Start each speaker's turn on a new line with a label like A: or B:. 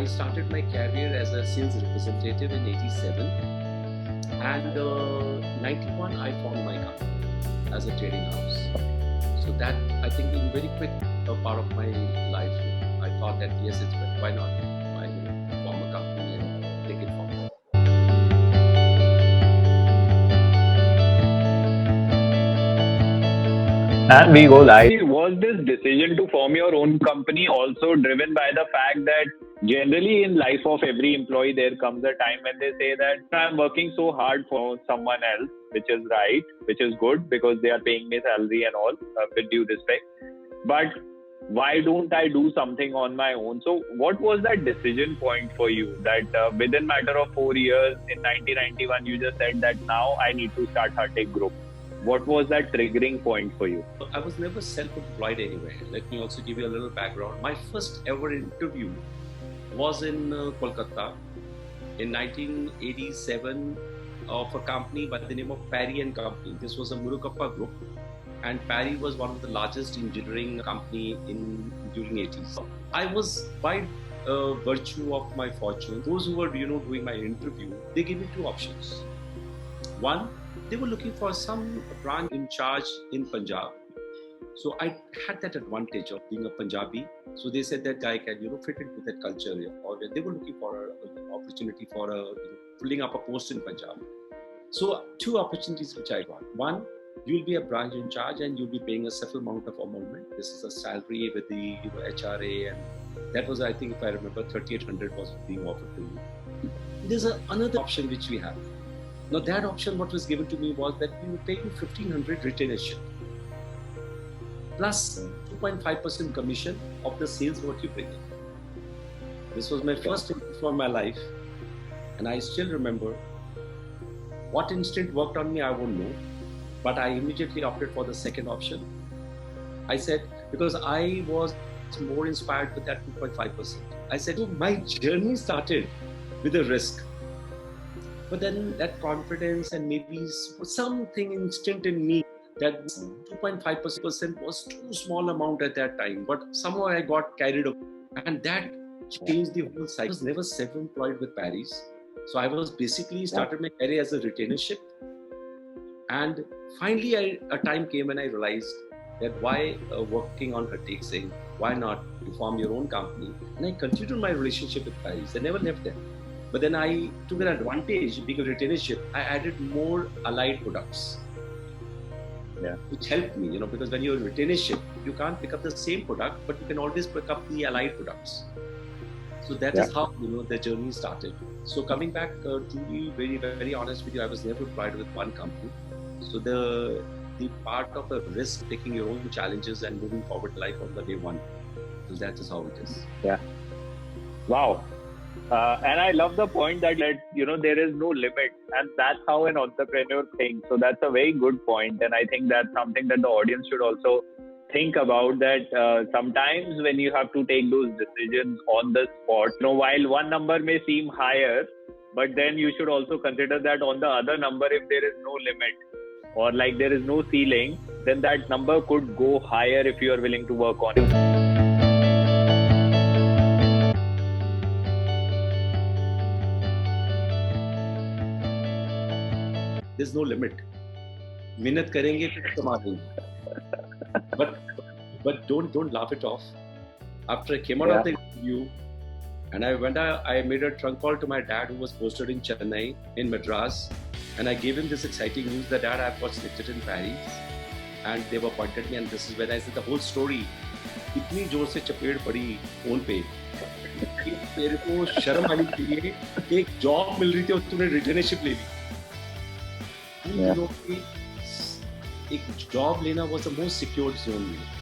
A: I started my career as a sales representative in 87, and 91 I formed my company as a trading house. So that, I think, in very quick part of my life, I thought that yes, it's why not I form a company and take it forward.
B: And we go live.
C: Was this decision to form your own company also driven by the fact that generally in life of every employee there comes a time when they say that I'm working so hard for someone else, which is right, which is good because they are paying me salary and all, with due respect, but why don't I do something on my own? So what was that decision point for you that within matter of 4 years in 1991 you just said that now I need to start Hartek Group? What was that triggering point for you?
A: I was never self-employed anywhere. Let me also give you a little background. My first ever interview was in Kolkata in 1987 of a company by the name of Parry and Company. This was a Murugappa group, and Parry was one of the largest engineering company during 80s. I was by virtue of my fortune. Those who were doing my interview, they gave me two options. One, they were looking for some branch in charge in Punjab. So I had that advantage of being a Punjabi. So they said that guy can fit into that culture. Or they were looking for an opportunity for filling up a post in Punjab. So two opportunities which I got. One, you'll be a branch in charge and you'll be paying a certain amount of emolument. This is a salary with the HRA, and that was, I think, if I remember, 3,800 was being offered to you. There's another option which we have. Now that option, what was given to me was that we would pay you 1,500 retainership plus 2.5% commission of the sales what you bring in. This was my first interview for my life, and I still remember what instinct worked on me, I won't know, but I immediately opted for the second option. I said, because I was more inspired with that 2.5%. I said, so my journey started with a risk. But then that confidence and maybe something instinct in me that 2.5% was too small amount at that time. But somehow I got carried away, and that changed the whole cycle. I was never self-employed with Paris. So I was basically started my career as a retainership. And finally a time came when I realized that why working on Hartek Singh, why not to form your own company? And I continued my relationship with Paris. I never left them. But then I took an advantage, being a retainership. I added more allied products, which helped me, because when you're a retainership, you can't pick up the same product, but you can always pick up the allied products. So that is how the journey started. So coming back to be very, very honest with you, I was never employed with one company. So the part of a risk, taking your own challenges and moving forward life on the day one. So that is how it is.
C: Yeah. Wow. And I love the point that there is no limit, and that's how an entrepreneur thinks. So that's a very good point, and I think that's something that the audience should also think about. That sometimes when you have to take those decisions on the spot, while one number may seem higher, but then you should also consider that on the other number, if there is no limit or like there is no ceiling, then that number could go higher if you are willing to work on it.
A: There's no limit. मेहनत करेंगे तो कमा देंगे. But don't laugh it off. After I came out of the interview, and I made a trunk call to my dad, who was posted in Chennai, in Madras, and I gave him this exciting news that Dad, I've got selected in Paris, and they've appointed me, and this is when I said the whole story. इतनी जोर से चपेट पड़ी phone पे, तेरे को शर्म आनी चाहिए. एक जॉब मिल रही थी और तूने रिटेनरशिप ले ली. एक जॉब लेना was the most secured zone.